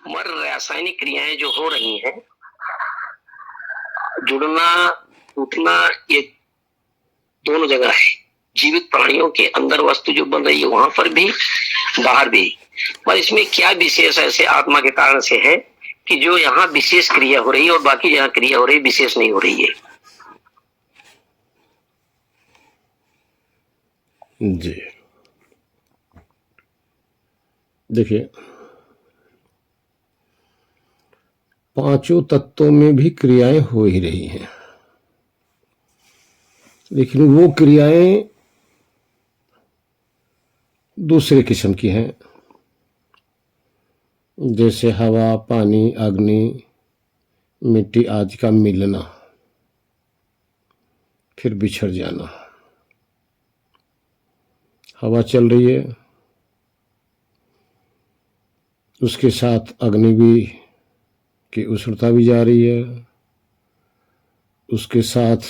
मर रासायनिक क्रियाएं जो हो रही हैं, जुड़ना टूटना, ये दोनों जगह है। जीवित प्राणियों के अंदर वस्तु जो बन रही है वहां पर भी, बाहर भी। पर इसमें क्या विशेष ऐसे आत्मा के कारण से है कि जो यहाँ विशेष क्रिया हो रही है और बाकी जहाँ क्रिया हो रही है विशेष नहीं हो रही है। जी देखिए, पांचों तत्वों में भी क्रियाएं हो ही रही हैं, लेकिन वो क्रियाएं दूसरे किस्म की हैं। जैसे हवा, पानी, अग्नि, मिट्टी आदि का मिलना, फिर बिछड़ जाना। हवा चल रही है, उसके साथ अग्नि भी की उष्णता भी जा रही है, उसके साथ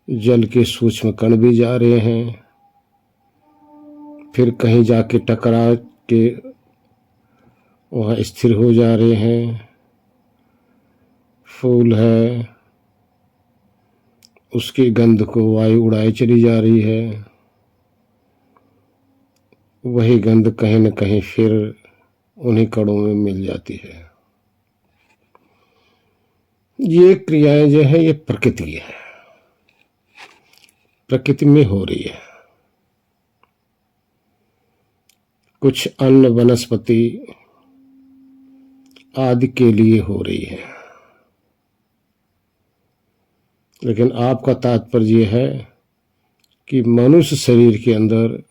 जल के सूक्ष्म कण भी जा रहे हैं, फिर कहीं जाके टकरा के वहाँ स्थिर हो जा रहे हैं। फूल है, उसकी गंध को वायु उड़ाए चली जा रही है, वही गंध कहीं न कहीं फिर उन्हीं कणों में मिल जाती है। ये क्रियाएं जो है ये प्रकृति की है, प्रकृति में हो रही है। कुछ अन्न वनस्पति आदि के लिए हो रही है, लेकिन आपका तात्पर्य है कि मनुष्य शरीर के अंदर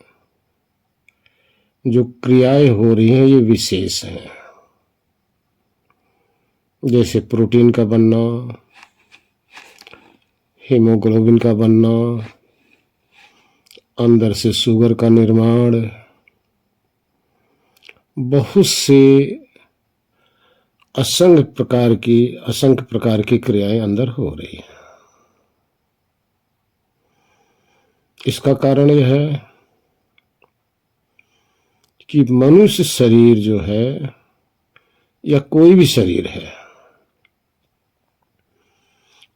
जो क्रियाएं हो रही हैं ये विशेष हैं। जैसे प्रोटीन का बनना, हीमोग्लोबिन का बनना, अंदर से शुगर का निर्माण, बहुत से असंख्य प्रकार की क्रियाएं अंदर हो रही हैं। इसका कारण यह है कि मनुष्य शरीर जो है या कोई भी शरीर है,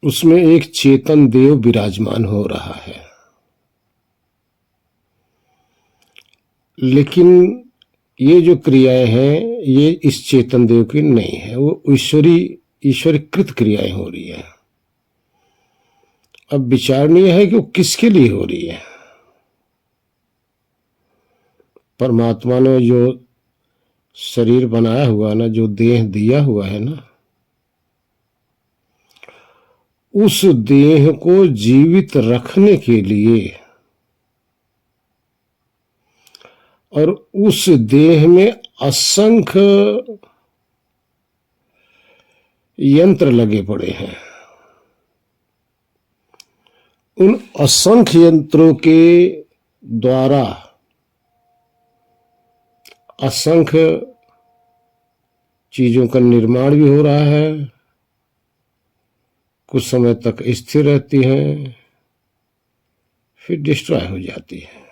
उसमें एक चेतन देव विराजमान हो रहा है, लेकिन ये जो क्रियाएं हैं ये इस चेतन देव की नहीं है, वो ईश्वरीकृत क्रियाएं हो रही है। अब विचारणीय है कि वो किसके लिए हो रही है। परमात्मा ने जो शरीर बनाया हुआ ना, जो देह दिया हुआ है ना, उस देह को जीवित रखने के लिए और उस देह में असंख्य यंत्र लगे पड़े हैं। उन असंख्य यंत्रों के द्वारा असंख्य चीजों का निर्माण भी हो रहा है, कुछ समय तक स्थिर रहती हैं, फिर डिस्ट्रॉय हो जाती है।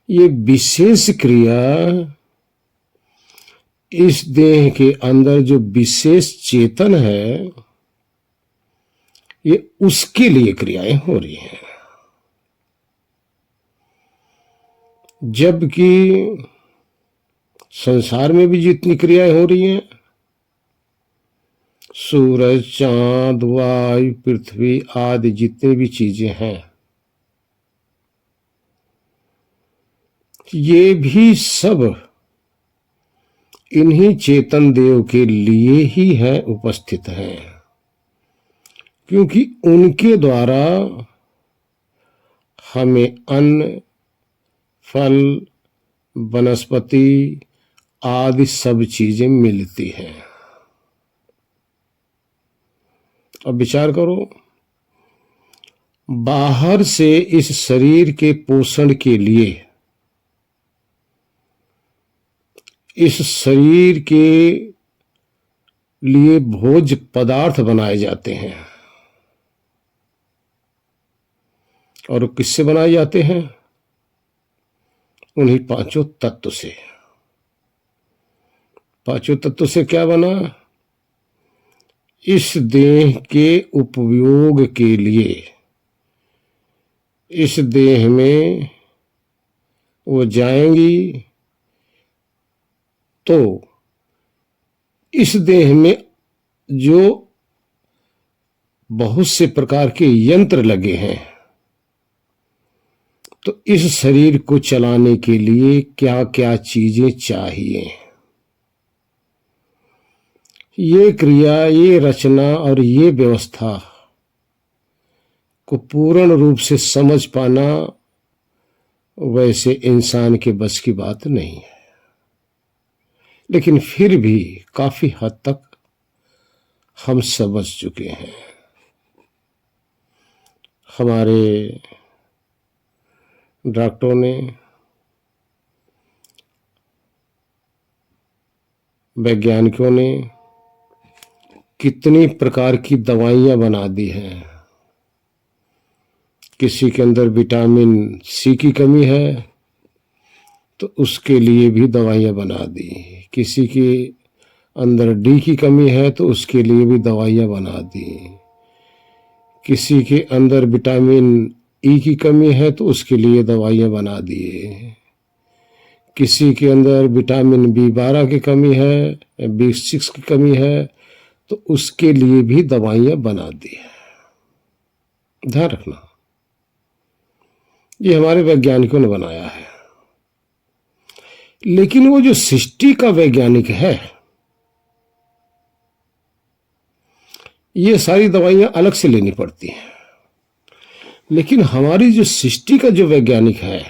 ये विशेष क्रिया इस देह के अंदर जो विशेष चेतन है, ये उसके लिए क्रियाएं हो रही हैं। जबकि संसार में भी जितनी क्रियाएं हो रही हैं, सूरज, चांद, वायु, पृथ्वी आदि जितनी भी चीजें हैं, ये भी सब इन्हीं चेतन देव के लिए ही है, उपस्थित हैं, क्योंकि उनके द्वारा हमें अन्न, फल, वनस्पति आदि सब चीजें मिलती हैं। अब विचार करो, बाहर से इस शरीर के पोषण के लिए, इस शरीर के लिए भोज्य पदार्थ बनाए जाते हैं, और किससे बनाए जाते हैं? उन्हीं पांचों तत्व से। पांचों तत्व से क्या बना? इस देह के उपयोग के लिए इस देह में वो जाएंगी तो इस देह में जो बहुत से प्रकार के यंत्र लगे हैं, तो इस शरीर को चलाने के लिए क्या क्या चीजें चाहिए, ये क्रिया, ये रचना और ये व्यवस्था को पूर्ण रूप से समझ पाना वैसे इंसान के बस की बात नहीं है। लेकिन फिर भी काफी हद तक हम समझ चुके हैं। हमारे डॉक्टरों ने, वैज्ञानिकों ने कितनी प्रकार की दवाइयां बना दी हैं। किसी के अंदर विटामिन सी की कमी है तो उसके लिए भी दवाइयां बना दी, किसी के अंदर डी की कमी है तो उसके लिए भी दवाइयां बना दी, किसी के अंदर विटामिन ई की कमी है तो उसके लिए दवाइयां बना दिए, किसी के अंदर विटामिन बी12 की कमी है, बी6 की कमी है तो उसके लिए भी दवाइयां बना दी है। ध्यान रखना, ये हमारे वैज्ञानिकों ने बनाया है। लेकिन वो जो सृष्टि का वैज्ञानिक है, ये सारी दवाइयां अलग से लेनी पड़ती हैं। लेकिन हमारी जो सृष्टि का जो वैज्ञानिक है,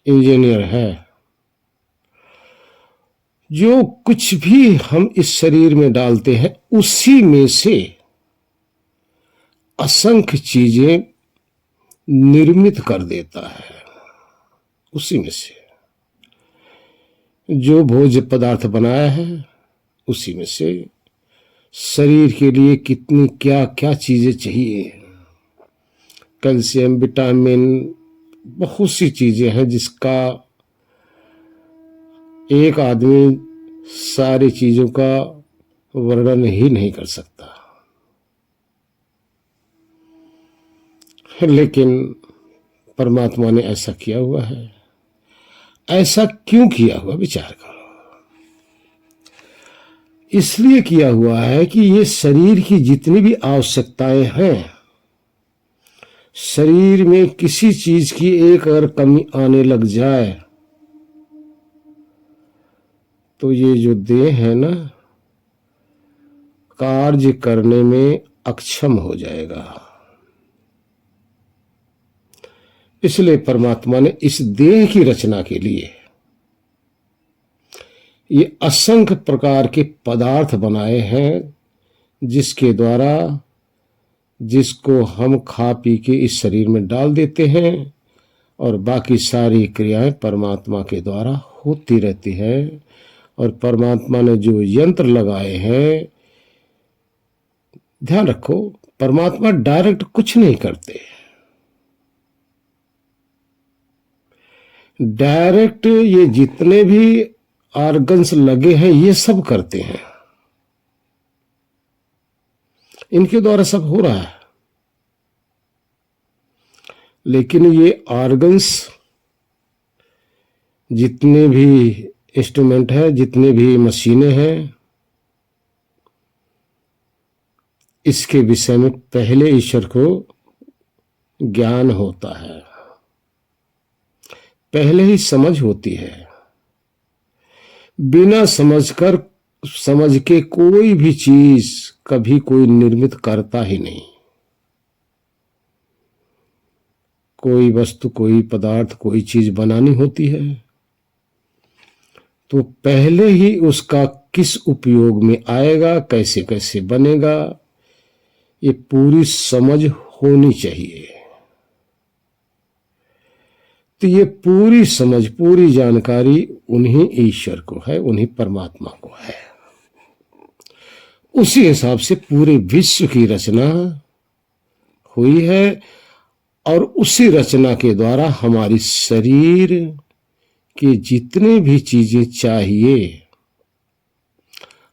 इंजीनियर है, जो कुछ भी हम इस शरीर में डालते हैं उसी में से असंख्य चीजें निर्मित कर देता है। उसी में से जो भोज्य पदार्थ बनाया है उसी में से शरीर के लिए कितनी क्या क्या चीजें चाहिए, कैल्शियम, विटामिन, बहुत सी चीजें हैं जिसका एक आदमी सारी चीजों का वर्णन ही नहीं कर सकता। लेकिन परमात्मा ने ऐसा किया हुआ है। ऐसा क्यों किया हुआ, विचार करो। इसलिए किया हुआ है कि ये शरीर की जितनी भी आवश्यकताएं हैं, शरीर में किसी चीज की एक अगर कमी आने लग जाए तो ये जो देह है ना, कार्य करने में अक्षम हो जाएगा। इसलिए परमात्मा ने इस देह की रचना के लिए ये असंख्य प्रकार के पदार्थ बनाए हैं, जिसके द्वारा, जिसको हम खा पी के इस शरीर में डाल देते हैं और बाकी सारी क्रियाएं परमात्मा के द्वारा होती रहती है। और परमात्मा ने जो यंत्र लगाए हैं, ध्यान रखो, परमात्मा डायरेक्ट कुछ नहीं करते। डायरेक्ट ये जितने भी ऑर्गन्स लगे हैं ये सब करते हैं, इनके द्वारा सब हो रहा है। लेकिन ये ऑर्गन्स, जितने भी इंस्ट्रूमेंट है, जितने भी मशीनें हैं, इसके विषय में पहले ईश्वर को ज्ञान होता है, पहले ही समझ होती है। बिना समझ के कोई भी चीज कभी कोई निर्मित करता ही नहीं। कोई वस्तु, कोई पदार्थ, कोई चीज बनानी होती है तो पहले ही उसका किस उपयोग में आएगा, कैसे कैसे बनेगा, ये पूरी समझ होनी चाहिए। तो ये पूरी समझ, पूरी जानकारी उन्हीं ईश्वर को है, उन्हीं परमात्मा को है। उसी हिसाब से पूरे विश्व की रचना हुई है और उसी रचना के द्वारा हमारी शरीर के जितने भी चीजें चाहिए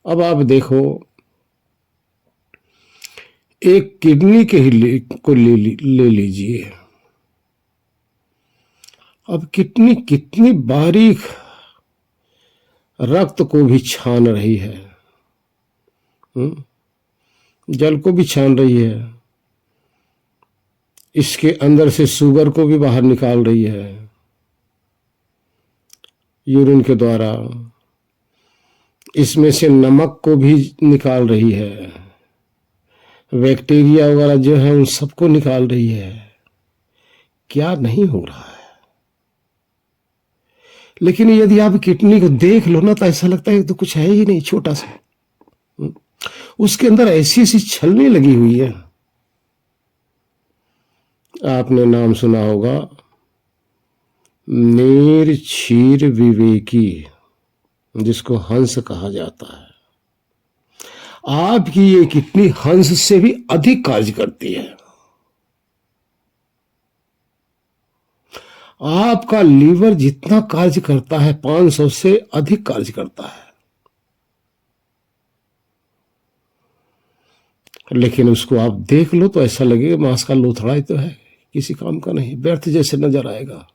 अब आप देखो, एक किडनी के ही ले लीजिए। अब कितनी बारीक रक्त को भी छान रही है, जल को भी छान रही है, इसके अंदर से शुगर को भी बाहर निकाल रही है यूरिन के द्वारा, इसमें से नमक को भी निकाल रही है, बैक्टीरिया वगैरह जो है उन सबको निकाल रही है। क्या नहीं हो रहा है। लेकिन यदि आप किडनी को देख लो ना तो ऐसा लगता है तो कुछ है ही नहीं, छोटा सा। उसके अंदर ऐसी ऐसी छलनी लगी हुई है। आपने नाम सुना होगा नीर क्षीर विवेकी, जिसको हंस कहा जाता है। आपकी ये किडनी हंस से भी अधिक कार्य करती है। आपका लीवर जितना कार्य करता है 500 से अधिक कार्य करता है। लेकिन उसको आप देख लो तो ऐसा लगेगा मांस का लोथड़ा ही तो है, किसी काम का नहीं, व्यर्थ जैसे नजर आएगा।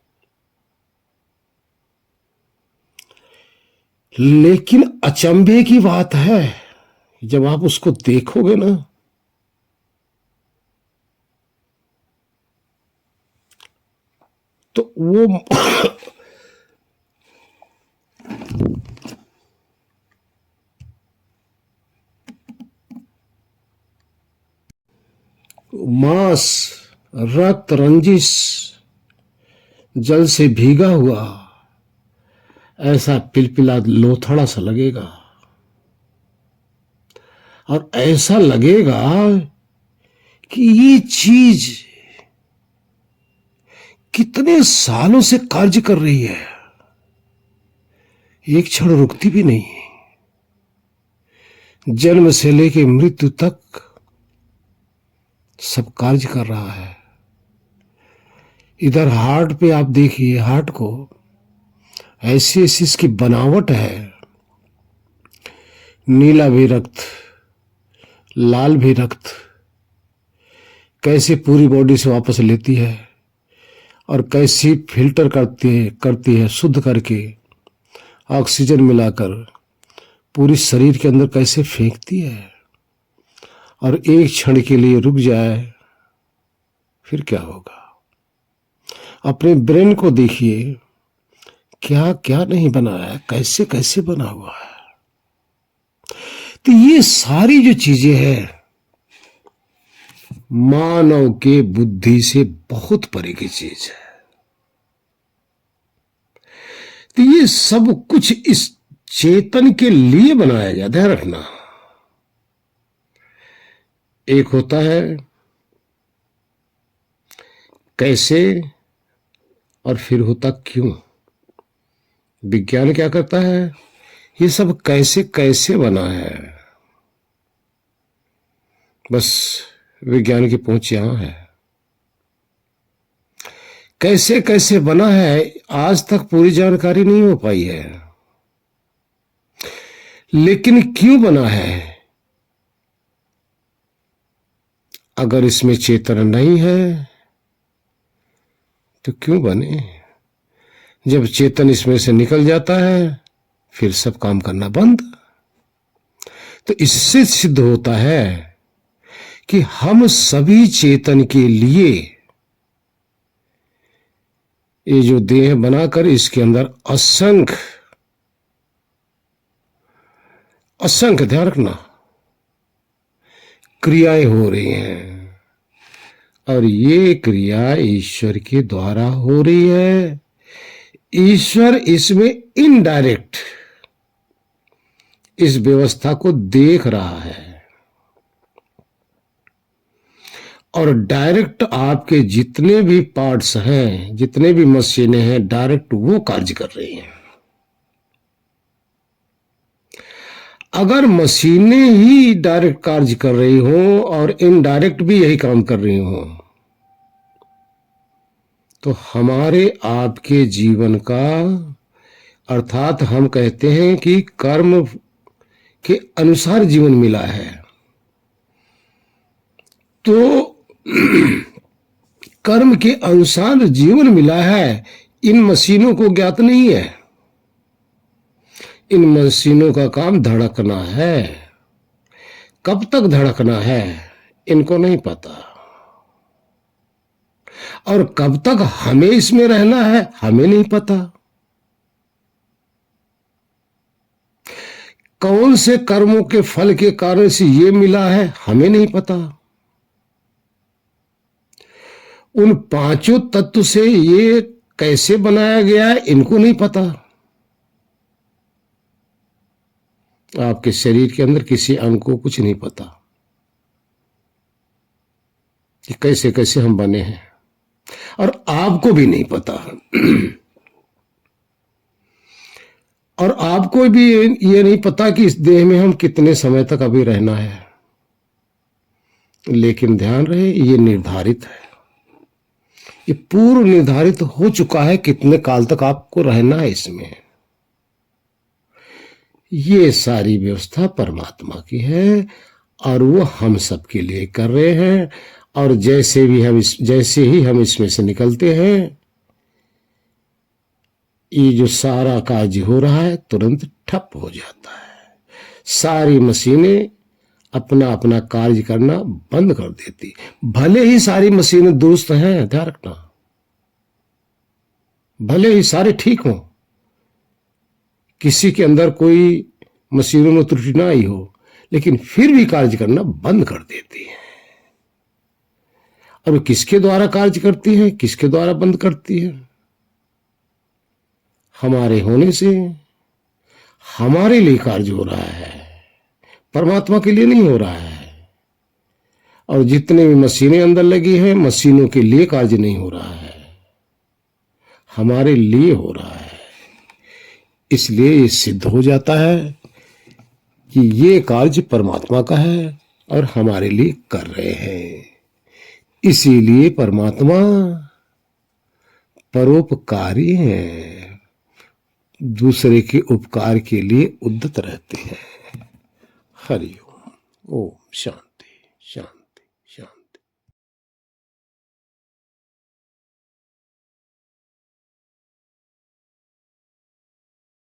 लेकिन अचंभे की बात है, जब आप उसको देखोगे ना तो वो मांस रक्त रंजिश जल से भीगा हुआ ऐसा पिलपिला लोथड़ा सा लगेगा, और ऐसा लगेगा कि ये चीज कितने सालों से कार्य कर रही है, एक क्षण रुकती भी नहीं। जन्म से लेकर मृत्यु तक सब कार्य कर रहा है। इधर हार्ट पे आप देखिए, हार्ट को ऐसी ऐसी इसकी बनावट है, नीला भी रक्त, लाल भी रक्त, कैसे पूरी बॉडी से वापस लेती है और कैसी फिल्टर करती है शुद्ध करके, ऑक्सीजन मिलाकर पूरी शरीर के अंदर कैसे फेंकती है। और एक क्षण के लिए रुक जाए फिर क्या होगा। अपने ब्रेन को देखिए, क्या क्या नहीं बनाया है, कैसे कैसे बना हुआ है। तो ये सारी जो चीजें हैं मानव के बुद्धि से बहुत परे की चीज है। तो ये सब कुछ इस चेतन के लिए बनाया गया, ध्यान रखना। एक होता है कैसे और फिर होता क्यों। विज्ञान क्या करता है, ये सब कैसे कैसे बना है, बस विज्ञान की पहुंच यहां है। कैसे कैसे बना है आज तक पूरी जानकारी नहीं हो पाई है। लेकिन क्यों बना है, अगर इसमें चेतना नहीं है तो क्यों बने। जब चेतन इसमें से निकल जाता है फिर सब काम करना बंद। तो इससे सिद्ध होता है कि हम सभी चेतन के लिए ये जो देह बनाकर इसके अंदर असंख्य असंख्य, ध्यान रखना, क्रियाएं हो रही हैं। और ये क्रिया ईश्वर के द्वारा हो रही है। ईश्वर इसमें इनडायरेक्ट इस व्यवस्था को देख रहा है, और डायरेक्ट आपके जितने भी पार्ट्स हैं, जितने भी मशीनें हैं, डायरेक्ट वो कार्य कर रही हैं। अगर मशीनें ही डायरेक्ट कार्य कर रही हों और इनडायरेक्ट भी यही काम कर रही हों तो हमारे आपके जीवन का, अर्थात हम कहते हैं कि कर्म के अनुसार जीवन मिला है, तो कर्म के अनुसार जीवन मिला है, इन मशीनों को ज्ञात नहीं है। इन मशीनों का काम धड़कना है, कब तक धड़कना है इनको नहीं पता, और कब तक हमें इसमें रहना है हमें नहीं पता। कौन से कर्मों के फल के कारण से ये मिला है हमें नहीं पता। उन पांचों तत्व से ये कैसे बनाया गया है इनको नहीं पता। आपके शरीर के अंदर किसी अंग को कुछ नहीं पता कि कैसे कैसे हम बने हैं, और आपको भी नहीं पता। और आपको भी ये नहीं पता कि इस देह में हम कितने समय तक अभी रहना है। लेकिन ध्यान रहे, ये निर्धारित है, ये पूर्व निर्धारित हो चुका है कितने काल तक आपको रहना है इसमें। ये सारी व्यवस्था परमात्मा की है और वो हम सब के लिए कर रहे हैं। और जैसे ही हम इसमें से निकलते हैं, ये जो सारा कार्य हो रहा है तुरंत ठप हो जाता है। सारी मशीनें अपना अपना कार्य करना बंद कर देती। भले ही सारी मशीनें दुरुस्त हैं, ध्यान रखना, भले ही सारे ठीक हों, किसी के अंदर कोई मशीनों में त्रुटि ना आई हो, लेकिन फिर भी कार्य करना बंद कर देती है। और किसके द्वारा कार्य करती है, किसके द्वारा बंद करती है? हमारे होने से हमारे लिए कार्य हो रहा है, परमात्मा के लिए नहीं हो रहा है। और जितने भी मशीनें अंदर लगी हैं, मशीनों के लिए कार्य नहीं हो रहा है, हमारे लिए हो रहा है। इसलिए ये सिद्ध हो जाता है कि ये कार्य परमात्मा का है और हमारे लिए कर रहे हैं। इसीलिए परमात्मा परोपकारी हैं, दूसरे के उपकार के लिए उद्यत रहते हैं। हरि ओम। ओम शांति शांति।